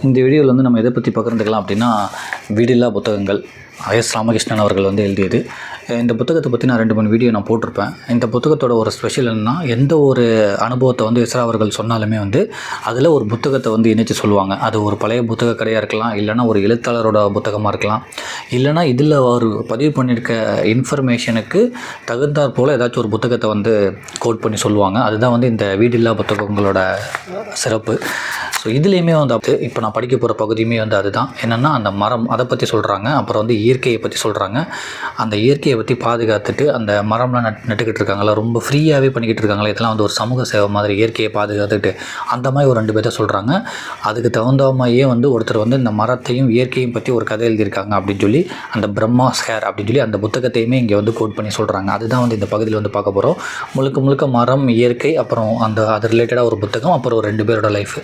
இந்த வீடியோவில் வந்து நம்ம எதை பற்றி பகிர்ந்துக்கலாம் அப்படின்னா, வீடில்லா புத்தகங்கள். எஸ். ராமகிருஷ்ணன் அவர்கள் வந்து எழுதியது. இந்த புத்தகத்தை பற்றி நான் 2-3 வீடியோ நான் போட்டிருப்பேன். இந்த புத்தகத்தோட ஒரு ஸ்பெஷல் என்னன்னா, எந்த ஒரு அனுபவத்தை வந்து எஸ்ரா அவர்கள் சொன்னாலுமே வந்து அதில் ஒரு புத்தகத்தை வந்து இணைச்சு சொல்லுவாங்க. அது ஒரு பழைய புத்தக கடையாக இருக்கலாம், இல்லைனா ஒரு எழுத்தாளரோட புத்தகமாக இருக்கலாம், இல்லைனா இதில் அவர் பதிவு பண்ணியிருக்க இன்ஃபர்மேஷனுக்கு தகுந்தாற் போல் ஏதாச்சும் ஒரு புத்தகத்தை வந்து கோட் பண்ணி சொல்லுவாங்க. அதுதான் வந்து இந்த வீடில்லா புத்தகங்களோட சிறப்பு. ஸோ இதுலேயுமே வந்து இப்போ நான் படிக்க போகிற பகுதியுமே வந்து அதுதான். என்னென்னா, அந்த மரம் அதை பற்றி சொல்கிறாங்க. அப்புறம் வந்து இயற்கையை பற்றி சொல்கிறாங்க. அந்த இயற்கையை பற்றி பாதுகாத்துட்டு அந்த மரம்லாம் நட்டுக்கிட்டு இருக்காங்களா, ரொம்ப ஃப்ரீயாகவே பண்ணிக்கிட்டு இருக்காங்களா, இதெல்லாம் வந்து ஒரு சமூக சேவை மாதிரி இயற்கையை பாதுகாத்துக்கிட்டு அந்த மாதிரி ஒரு 2 பேர்த்த சொல்கிறாங்க. அதுக்கு தகுந்த மாதிரியே வந்து ஒருத்தர் வந்து இந்த மரத்தையும் இயற்கையும் பற்றி ஒரு கதை எழுதியிருக்காங்க அப்படின்னு சொல்லி, அந்த பிரம்மாஸ் ஹேர் அப்படின்னு சொல்லி அந்த புத்தகத்தையுமே இங்கே வந்து கோட் பண்ணி சொல்கிறாங்க. அதுதான் வந்து இந்த பகுதியில் வந்து பார்க்க போகிறோம். முழுக்க மரம், இயற்கை, அப்புறம் அது ரிலேட்டடாக ஒரு புத்தகம், அப்புறம் ஒரு 2 பேரோட லைஃப்.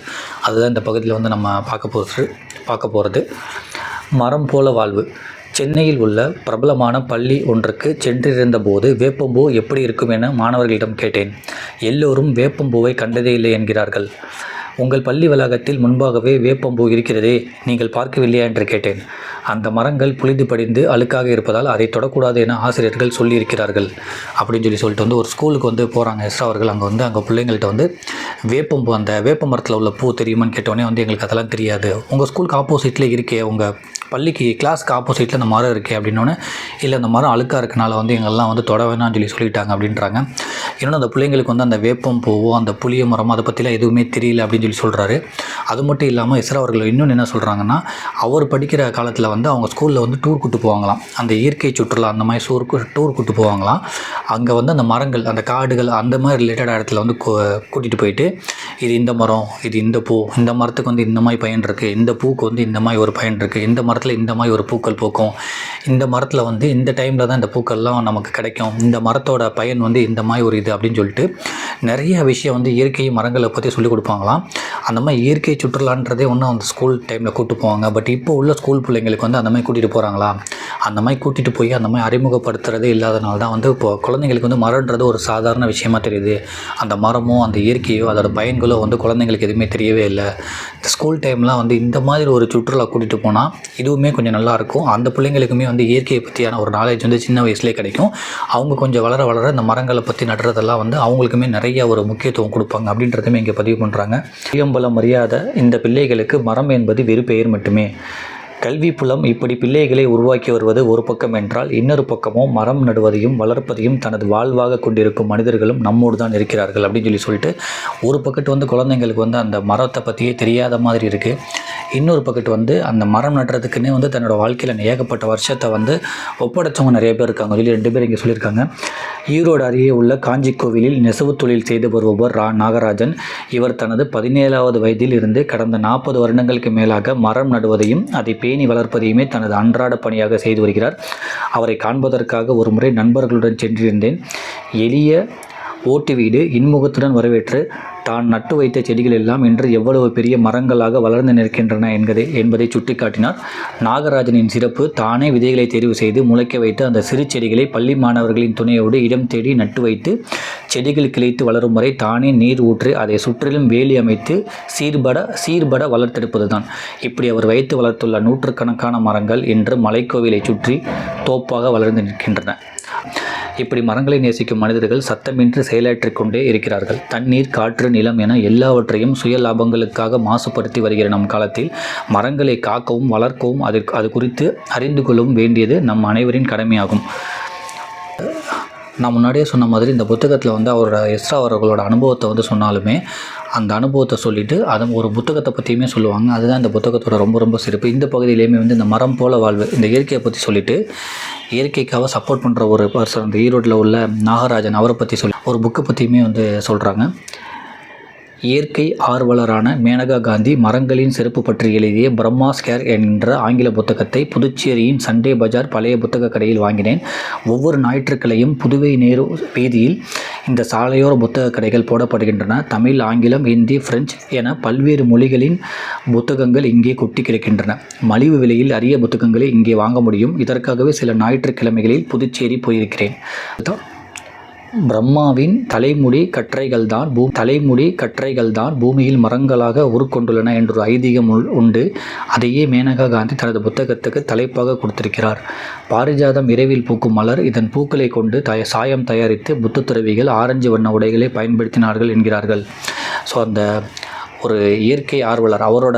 அதுதான் இந்த பகுதியில் வந்து நம்ம பார்க்க போகிறது. மரம் போல வாழ்வு. சென்னையில் உள்ள பிரபலமான பள்ளி ஒன்றுக்கு சென்றிருந்த போது வேப்பம்பூ எப்படி இருக்கும் என மாணவர்களிடம் கேட்டேன். எல்லோரும் வேப்பம்பூவை கண்டதே இல்லை என்கிறார்கள். உங்கள் பள்ளி வளாகத்தில் முன்பாகவே வேப்பம்பூ இருக்கிறதே, நீங்கள் பார்க்கவில்லையா என்று கேட்டேன். அந்த மரங்கள் புழுதி படிந்து அழுக்காக இருப்பதால் அதை தொடக்கூடாது என ஆசிரியர்கள் சொல்லியிருக்கிறார்கள் அப்படின்னு சொல்லிட்டு வந்து ஒரு ஸ்கூலுக்கு வந்து போகிறாங்க எஸ்ரா அவர்கள். அங்கே பிள்ளைங்கள்ட்ட வந்து வேப்பம்பூ, அந்த வேப்ப மரத்தில் உள்ள பூ தெரியுமான்னு கேட்டோடனே வந்து எங்களுக்கு அதெல்லாம் தெரியாது. உங்கள் ஸ்கூலுக்கு ஆப்போசிட்டில் இருக்கே, உங்கள் பள்ளிக்கு கிளாஸ்க்கு ஆப்போசிட்டில் அந்த மரம் இருக்கே அப்படின்னோடனே, இல்லை அந்த மரம் அழுக்காக இருக்கனால வந்து எங்கள்லாம் வந்து தொட வேணாம்னு சொல்லிட்டாங்க அப்படின்றாங்க. இன்னொன்று, அந்த பிள்ளைங்களுக்கு வந்து அந்த வேப்பம் பூவோ அந்த புளிய மரமோ அதை பற்றிலாம் எதுவுமே தெரியல அப்படின்னு சொல்கிறாரு. அது மட்டும் இல்லாமல் எஸ்ரா அவர்கள் இன்னொன்று என்ன சொல்கிறாங்கன்னா, அவர் படிக்கிற காலத்தில் வந்து அவங்க ஸ்கூலில் வந்து டூர் கூட்டு போவாங்களாம். அந்த இயற்கை சுற்றுலா அந்த மாதிரி டூர் கூட்டு போவாங்களாம். அங்கே வந்து அந்த மரங்கள், அந்த காடுகள், அந்த மாதிரி ரிலேட்டட் இடத்துல வந்து கூட்டிகிட்டு போயிட்டு, இது இந்த மரம், இது இந்த பூ, இந்த மரத்துக்கு வந்து இந்த மாதிரி பயன் இருக்குது, இந்த பூக்கு வந்து இந்த மாதிரி ஒரு பயன் இருக்குது, இந்த மரத்தில் இந்த மாதிரி ஒரு பூக்கள் பூக்கும், இந்த மரத்தில் வந்து இந்த டைமில் தான் இந்த பூக்கள்லாம் நமக்கு கிடைக்கும், இந்த மரத்தோட பயன் வந்து இந்த மாதிரி ஒரு இது அப்படின்னு சொல்லிட்டு நிறைய விஷயம் வந்து இயற்கை மரங்களை பற்றி சொல்லிக் கொடுப்பாங்களாம். அந்த மாதிரி இயற்கை சுற்றுலான்றதே ஒன்றும் அந்த ஸ்கூல் டைமில் கூப்பிட்டு போவாங்க. பட் இப்போ உள்ள ஸ்கூல் பிள்ளைங்களுக்கு வந்து அந்த மாதிரி கூட்டிகிட்டு போகிறாங்களா, அந்த மாதிரி கூட்டிகிட்டு போய் அந்த மாதிரி அறிமுகப்படுத்துறதே இல்லாதனால தான் வந்து இப்போ குழந்தைங்களுக்கு வந்து மரம்ன்றது ஒரு சாதாரண விஷயமா தெரியுது. அந்த மரமோ அந்த இயற்கையோ அதோட பயன்களோ வந்து குழந்தைங்களுக்கு எதுவுமே தெரியவே இல்லை. இந்த ஸ்கூல் டைம்லாம் வந்து இந்த மாதிரி ஒரு சுற்றுலா கூட்டிகிட்டு போனால் இதுவுமே கொஞ்சம் நல்லாயிருக்கும். அந்த பிள்ளைங்களுக்குமே வந்து இயற்கையை பற்றியான ஒரு நாலேஜ் வந்து சின்ன வயசுலேயே கிடைக்கும். அவங்க கொஞ்சம் வளர இந்த மரங்களை பற்றி நடுறதெல்லாம் வந்து அவங்களுக்குமே நிறைய ஒரு முக்கியத்துவம் கொடுப்பாங்க அப்படின்றதுமே இங்கே பதிவு பண்ணுறாங்க. சுயம்பலம் அறியாத இந்த பிள்ளைகளுக்கு மரம் என்பது வெறு பெயர் மட்டுமே. கல்வி புலம் இப்படி பிள்ளைகளை உருவாக்கி வருவது ஒரு பக்கம் என்றால், இன்னொரு பக்கமோ மரம் நடுவதையும் வளர்ப்பதையும் தனது வாழ்வாக கொண்டிருக்கும் மனிதர்களும் நம்மோடு தான் இருக்கிறார்கள் அப்படின்னு சொல்லிட்டு ஒரு பக்கத்து வந்து குழந்தைங்களுக்கு வந்து அந்த மரத்தை பற்றியே தெரியாத மாதிரி இருக்குது. இன்னொரு பக்கத்து வந்து அந்த மரம் நடுறதுக்குன்னே வந்து தன்னோட வாழ்க்கையில் ஏகப்பட்ட வருஷத்தை வந்து ஒப்படைச்சவங்க நிறைய பேர் இருக்காங்க சொல்லி 2 பேர் இங்கே சொல்லியிருக்காங்க. ஈரோடு அருகே உள்ள காஞ்சி கோவிலில் நெசவு தொழில் செய்து வருபவர் நாகராஜன். இவர் தனது 17வது வயதில் இருந்து கடந்த 40 வருடங்களுக்கு மேலாக மரம் நடுவதையும் அதை பேணி வளர்ப்பதையுமே தனது அன்றாட பணியாக செய்து வருகிறார். அவரை காண்பதற்காக ஒரு முறை நண்பர்களுடன் சென்றிருந்தேன். எளிய ஓட்டு வீடு இன்முகத்துடன் வரவேற்று தான் நட்டு வைத்த செடிகள் எல்லாம் இன்று எவ்வளவு பெரிய மரங்களாக வளர்ந்து நிற்கின்றன என்பதை சுட்டிக்காட்டினார். நாகராஜனின் சிறப்பு, தானே விதைகளை தேர்வு செய்து முளைக்க வைத்து அந்த சிறு செடிகளை பள்ளி மாணவர்களின் துணையோடு இடம் தேடி நட்டு வைத்து செடிகள் கிளைத்து வளரும் வரை தானே நீர் ஊற்றி அதை சுற்றிலும் வேலி அமைத்து சீர்பட வளர்த்தெடுப்பது தான். இப்படி அவர் வைத்து வளர்த்துள்ள நூற்றுக்கணக்கான மரங்கள் இன்று மலைக்கோவிலை சுற்றி தோப்பாக வளர்ந்து நிற்கின்றன. இப்படி மரங்களை நேசிக்கும் மனிதர்கள் சத்தமின்றி செயலாற்றிக் கொண்டே இருக்கிறார்கள். தண்ணீர், காற்று, நிலம் என எல்லாவற்றையும் சுய லாபங்களுக்காக மாசுபடுத்தி வருகிற நம் காலத்தில் மரங்களை காக்கவும் வளர்க்கவும் அது குறித்து அறிந்து கொள்ளவும் வேண்டியது நம் அனைவரின் கடமையாகும். நான் முன்னாடியே சொன்ன மாதிரி இந்த புத்தகத்தில் வந்து எஸ்ரா அவர்களோட அனுபவத்தை வந்து சொன்னாலுமே அந்த அனுபவத்தை சொல்லிவிட்டு அதை ஒரு புத்தகத்தை பற்றியுமே சொல்லுவாங்க. அதுதான் இந்த புத்தகத்தோட ரொம்ப சிறப்பு. இந்த பகுதியிலேயுமே வந்து இந்த மரம் போல வாழ்வு, இந்த இயற்கையை பற்றி சொல்லிவிட்டு இயற்கைக்காக சப்போர்ட் பண்ணுற ஒரு பர்சன், இந்த ஈரோட்டில் உள்ள நாகராஜன், அவரை பற்றி சொல்லி ஒரு புக்கை பற்றியுமே வந்து சொல்கிறாங்க. இயற்கை ஆர்வலரான மேனகா காந்தி மரங்களின் சிறப்பு பற்றி எழுதிய பிரம்மாஸ் ஹேர் என்ற ஆங்கில புத்தகத்தை புதுச்சேரியின் சண்டே பஜார் பழைய புத்தக கடையில் வாங்கினேன். ஒவ்வொரு ஞாயிற்றுக்கிழையும் புதுவை நேரு வீதியில் இந்த சாலையோர புத்தக கடைகள் போடப்படுகின்றன. தமிழ், ஆங்கிலம், ஹிந்தி, பிரெஞ்சு என பல்வேறு மொழிகளின் புத்தகங்கள் இங்கே கொட்டி கிடக்கின்றன. மலிவு விலையில் அரிய புத்தகங்களை இங்கே வாங்க முடியும். இதற்காகவே சில ஞாயிற்றுக்கிழமைகளில் புதுச்சேரி போயிருக்கிறேன். பிரம்மாவின் தலைமுடி கற்றைகள் தான் பூமியில் மரங்களாக உருக்கொண்டுள்ளன என்ற ஒரு ஐதீகம் உண்டு. அதையே மேனகா காந்தி தனது புத்தகத்துக்கு தலைப்பாக கொடுத்திருக்கிறார். பாரிஜாதம் இரவில் பூக்கும் மலர். இதன் பூக்களை கொண்டு சாயம் தயாரித்து புத்த துறவிகள் ஆரஞ்சு வண்ண உடைகளை பயன்படுத்தினார்கள் என்கிறார்கள். ஸோ அந்த ஒரு இயற்கை ஆர்வலர், அவரோட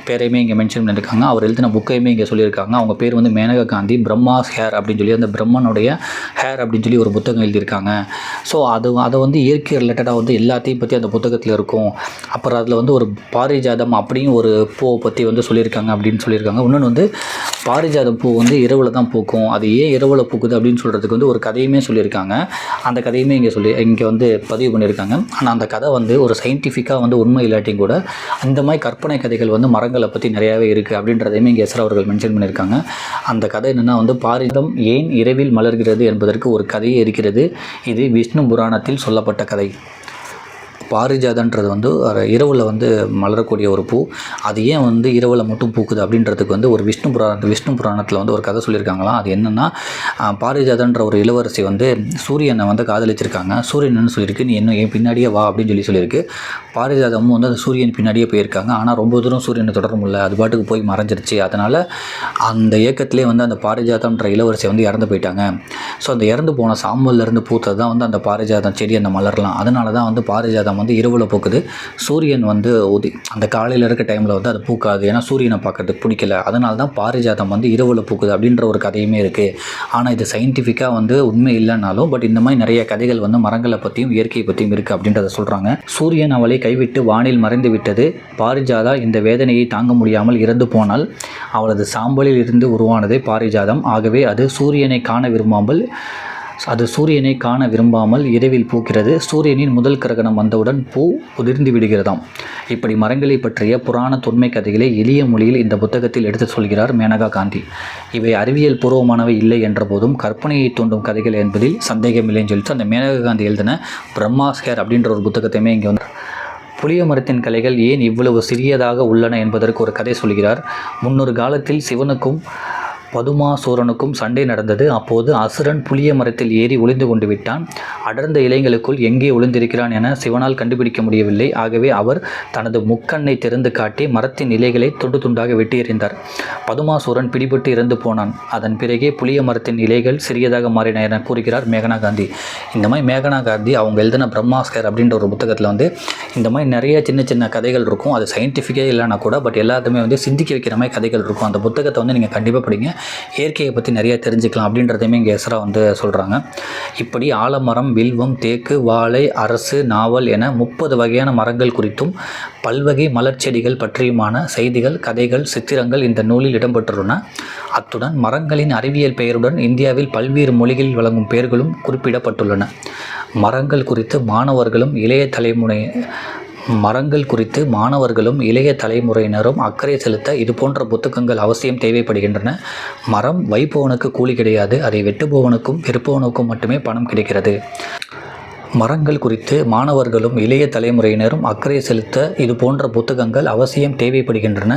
பேரையுமே இங்கே மென்ஷன் பண்ணியிருக்காங்க. அவர் எழுதின புக்கையுமே இங்கே சொல்லியிருக்காங்க. அவங்க பேர் வந்து மேனகா காந்தி. பிரம்மாஸ் ஹேர் அப்படின்னு சொல்லி, அந்த பிரம்மனுடைய ஹேர் அப்படின்னு சொல்லி ஒரு புத்தகம் எழுதியிருக்காங்க. ஸோ அதை வந்து இயற்கை ரிலேட்டடாக வந்து எல்லாத்தையும் பற்றி அந்த புத்தகத்தில் இருக்கும். அப்புறம் அதில் வந்து ஒரு பாரிஜாதம் அப்படின்னு ஒரு பூவை பற்றி வந்து சொல்லியிருக்காங்க அப்படின்னு சொல்லியிருக்காங்க. இன்னொன்று வந்து பாரிஜாதம் பூ வந்து இரவில் தான் பூக்கும். அது ஏன் இரவில் பூக்குது அப்படின்னு சொல்கிறதுக்கு வந்து ஒரு கதையுமே சொல்லியிருக்காங்க. அந்த கதையுமே இங்கே வந்து பதிவு பண்ணியிருக்காங்க. ஆனால் அந்த கதை வந்து ஒரு சயின்டிஃபிக்காக வந்து உண்மை இல்லாட்டி கூட அந்த மாதிரி கற்பனை கதைகள் வந்து மரங்களை பற்றி நிறையாவே இருக்குது அப்படின்றதையுமே இங்கே எஸ்ரா அவர்கள் மென்ஷன் பண்ணியிருக்காங்க. அந்த கதை என்னென்னா வந்து பாரிஜாதம் ஏன் இரவில் மலர்கிறது என்பதற்கு ஒரு கதையே இருக்கிறது. இது விஷ்ணு புராணத்தில் சொல்லப்பட்ட கதை. பாரிஜாதன்றது வந்து இரவில் வந்து மலரக்கூடிய ஒரு பூ. அது ஏன் வந்து இரவில் மட்டும் பூக்குது அப்படின்றதுக்கு வந்து ஒரு விஷ்ணு புராணத்தில் வந்து ஒரு கதை சொல்லியிருக்காங்களாம். அது என்னென்னா, பாரிஜாதன்ற ஒரு இளவரசி வந்து சூரியனை வந்து காதலிச்சிருக்காங்க. சூரியன் என்ன சொல்லியிருக்கு, நீ இன்னும் என் பின்னாடியே வா அப்படின்னு சொல்லியிருக்கு. பாரிஜாதமும் வந்து அந்த சூரியன் பின்னாடியே போயிருக்காங்க. ஆனால் ரொம்ப தூரம் சூரியனை தொடர முடியல, அது பாட்டுக்கு போய் மறைஞ்சிருச்சு. அதனால் அந்த இயக்கத்திலே வந்து அந்த பாரிஜாதம்ன்ற இளவரசி வந்து இறந்து போயிட்டாங்க. ஸோ அந்த இறந்து போன சாம்பல்லேருந்து பூத்தது தான் வந்து அந்த பாரிஜாதம் செடி, அந்த மலர்லாம். அதனால தான் வந்து பாரிஜாதம் வந்து இரவில் பூக்குது. சூரியன் வந்து அந்த காலையில் இருக்க டைமில் வந்து அது பூக்காது. ஏன்னா சூரியனை பார்க்கறதுக்கு பிடிக்கல. அதனால தான் பாரிஜாதம் வந்து இரவில் பூக்குது அப்படின்ற ஒரு கதையுமே இருக்குது. ஆனால் இது சயின்டிஃபிக்காக வந்து உண்மை இல்லைனாலும் பட் இந்த மாதிரி நிறைய கதைகள் வந்து மரங்களை பற்றியும் இயற்கையை பற்றியும் இருக்குது அப்படின்றத சொல்கிறாங்க. சூரியன் அவளை கைவிட்டு வானில் மறைந்து விட்டது. பாரிஜாதா இந்த வேதனையை தாங்க முடியாமல் இறந்து போனால் அவளது சாம்பலில் இருந்து உருவானதே பாரிஜாதம். ஆகவே அது சூரியனை காண விரும்பாமல் இரவில் பூக்கிறது. சூரியனின் முதல் கிரகணம் வந்தவுடன் பூ உதிர்ந்து விடுகிறதாம். இப்படி மரங்களை பற்றிய புராண தொன்மை கதைகளை எளிய மொழியில் இந்த புத்தகத்தில் எடுத்து சொல்கிறார் மேனகா காந்தி. இவை அறிவியல் பூர்வமானவை இல்லை என்ற போதும் கற்பனையை தூண்டும் கதைகள் என்பதில் சந்தேகமில்லைன்னு சொல்லிட்டு அந்த மேனகா காந்தி எழுதின பிரம்மாஸ் ஹேர் அப்படின்ற ஒரு புத்தகத்தையுமே இங்கே வந்து புளிய மரத்தின் கிளைகள் ஏன் இவ்வளவு சிறியதாக உள்ளன என்பதற்கு ஒரு கதை சொல்கிறார். முன்னொரு காலத்தில் சிவனுக்கும் பதுமாசூரனுக்கும் சண்டை நடந்தது. அப்போது அசுரன் புளிய மரத்தில் ஏறி ஒளிந்து கொண்டு விட்டான். அடர்ந்த இலைகளுக்குள் எங்கே ஒளிந்திருக்கிறான் என சிவனால் கண்டுபிடிக்க முடியவில்லை. ஆகவே அவர் தனது முக்கண்ணை திறந்து காட்டி மரத்தின் இலைகளை துண்டு துண்டாக வெட்டி எறிந்தார். பதுமாசூரன் பிடிபட்டு இறந்து போனான். அதன் பிறகே புளிய மரத்தின் இலைகள் சிறியதாக மாறின என கூறுகிறார் மேகனா காந்தி. இந்த மாதிரி மேகனா காந்தி அவங்க எழுதின பிரம்மாஸ்கர் அப்படின்ற ஒரு புத்தகத்தில் வந்து இந்த மாதிரி நிறைய சின்ன சின்ன கதைகள் இருக்கும். அது சயின்டிஃபிக்கே இல்லைனா கூட பட் எல்லாத்துமே வந்து சிந்திக்க வைக்கிற மாதிரி கதைகள் இருக்கும். அந்த புத்தகத்தை வந்து நீங்கள் கண்டிப்பாக படிங்க. இயற்கையை பற்றி நிறைய தெரிஞ்சுக்கலாம் அப்படின்றதையுமே இங்கே எஸ்ரா வந்து சொல்கிறாங்க. இப்படி ஆலமரம், வில்வம், தேக்கு, வாழை, அரசு, நாவல் என 30 வகையான மரங்கள் குறித்தும் பல்வகை மலர்ச்செடிகள் பற்றியுமான செய்திகள், கதைகள், சித்திரங்கள் இந்த நூலில் இடம்பெற்றுள்ளன. அத்துடன் மரங்களின் அறிவியல் பெயருடன் இந்தியாவில் பல்வேறு மொழிகளில் வழங்கும் பெயர்களும் குறிப்பிடப்பட்டுள்ளன. மரங்கள் குறித்து மாணவர்களும் இளைய தலைமுறையினரும் அக்கறை செலுத்த இது போன்ற புத்தகங்கள் அவசியம் தேவைப்படுகின்றன. மரம் வைப்பவனுக்கு கூலி கிடையாது, அதை வெட்டுபவனுக்கும் விற்பவனுக்கும் மட்டுமே பணம் கிடைக்கிறது. மரங்கள் குறித்து மாணவர்களும் இளைய தலைமுறையினரும் அக்கறை செலுத்த இது போன்ற புத்தகங்கள் அவசியம் தேவைப்படுகின்றன.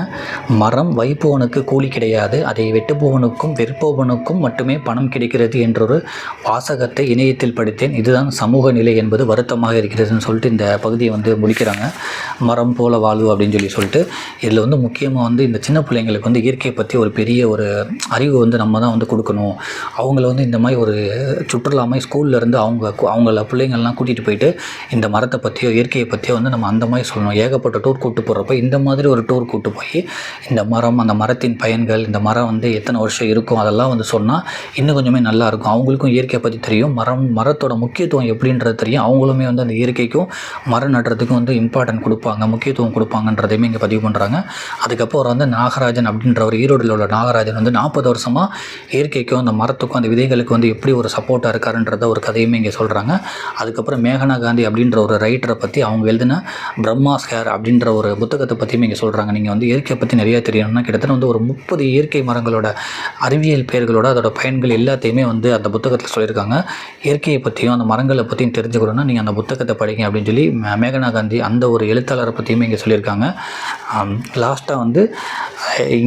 மரம் வைப்பவனுக்கு கூலி கிடையாது, அதை வெட்டுபவனுக்கும் விற்பவனுக்கும் மட்டுமே பணம் கிடைக்கிறது என்றொரு வாசகத்தை இணையத்தில் படித்தேன். இதுதான் சமூக நிலை என்பது வருத்தமாக இருக்கிறதுன்னு சொல்லிட்டு இந்த பகுதியை வந்து முடிக்கிறாங்க. மரம் போல வாழ்வு அப்படின்னு சொல்லிட்டு இதில் வந்து முக்கியமாக வந்து இந்த சின்ன பிள்ளைங்களுக்கு வந்து இயற்கையை பற்றி ஒரு பெரிய ஒரு அறிவு வந்து நம்ம தான் வந்து கொடுக்கணும். அவங்கள வந்து இந்த மாதிரி ஒரு சுற்றுலா மாதிரி ஸ்கூல்லேருந்து அவங்கள பிள்ளைங்க கூட்டிகிட்டு போயிட்டு இந்த மரத்தை பற்றியோ இயற்கையை பற்றியோ வந்து நம்ம அந்த மாதிரி சொல்லணும். ஏகப்பட்ட டூர் கூப்பிட்டு போகிறப்ப இந்த மாதிரி ஒரு டூர் கூப்பிட்டு போய் இந்த மரம், அந்த மரத்தின் பயன்கள், இந்த மரம் வந்து எத்தனை வருஷம் இருக்கும் அதெல்லாம் வந்து சொன்னால் இன்னும் கொஞ்சமே நல்லாயிருக்கும். அவங்களுக்கும் இயற்கையை பற்றி தெரியும், மரத்தோட முக்கியத்துவம் எப்படின்றது தெரியும். அவங்களுமே வந்து அந்த இயற்கைக்கும் மரம் நடுறதுக்கும் வந்து இம்பார்ட்டன்ட் கொடுப்பாங்க, முக்கியத்துவம் கொடுப்பாங்கன்றதையுமே இங்கே பதிவு பண்ணுறாங்க. அதுக்கப்புறம் வந்து நாகராஜன் அப்படின்றவர், ஈரோடில் உள்ள நாகராஜன் வந்து 40 வருஷமாக இயற்கைக்கும் அந்த மரத்துக்கும் அந்த விதைகளுக்கு வந்து எப்படி ஒரு சப்போர்ட்டாக இருக்காருன்றத ஒரு கதையுமே இங்கே சொல்கிறாங்க. அதுக்கு அதுக்கப்புறம் மேகனா காந்தி அப்படின்ற ஒரு ரைட்டரை பற்றி அவங்க எழுதின பிரம்மாஸ் ஹேர் அப்படின்ற ஒரு புத்தகத்தை பற்றியும் இங்கே சொல்கிறாங்க. நீங்கள் வந்து இயற்கையை பற்றி நிறையா தெரியணும்னா கிட்டத்தட்ட வந்து ஒரு 30 இயற்கை மரங்களோட அறிவியல் பெயர்களோட அதோட பயன்கள் எல்லாத்தையுமே வந்து அந்த புத்தகத்தில் சொல்லியிருக்காங்க. இயற்கையை பற்றியும் அந்த மரங்களை பற்றியும் தெரிஞ்சுக்கணுன்னா நீங்கள் அந்த புத்தகத்தை படிங்க அப்படின்னு சொல்லி மேகனா காந்தி அந்த ஒரு எழுத்தாளரை பற்றியுமே இங்கே சொல்லியிருக்காங்க. லாஸ்ட்டாக வந்து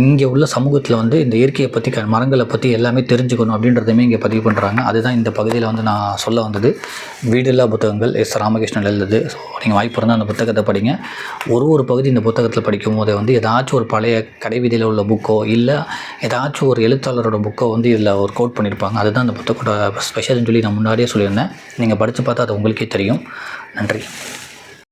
இங்கே உள்ள சமூகத்தில் வந்து இந்த இயற்கையை பற்றி மரங்களை பற்றி எல்லாமே தெரிஞ்சுக்கணும் அப்படின்றதையுமே இங்கே பதிவு பண்ணுறாங்க. அதுதான் இந்த பகுதியில் வந்து நான் சொல்ல வந்தது. வீடில்லா புத்தகங்கள் எஸ் ராமகிருஷ்ணன் எழுதுது. ஸோ நீங்கள் வாய்ப்பு இருந்தால் அந்த புத்தகத்தை படிங்க. ஒரு பகுதி இந்த புத்தகத்தில் படிக்கும் போதே வந்து ஏதாச்சும் ஒரு பழைய கடைவீதியில் உள்ள புக்கோ இல்லை ஏதாச்சும் ஒரு எழுத்தாளரோட புக்கோ வந்து இதில் ஒரு கோட் பண்ணியிருப்பாங்க. அதுதான் அந்த புத்தகத்தோட ஸ்பெஷல்னு சொல்லி நான் முன்னாடியே சொல்லியிருந்தேன். நீங்கள் படித்து பார்த்தா அது உங்களுக்கே தெரியும். நன்றி.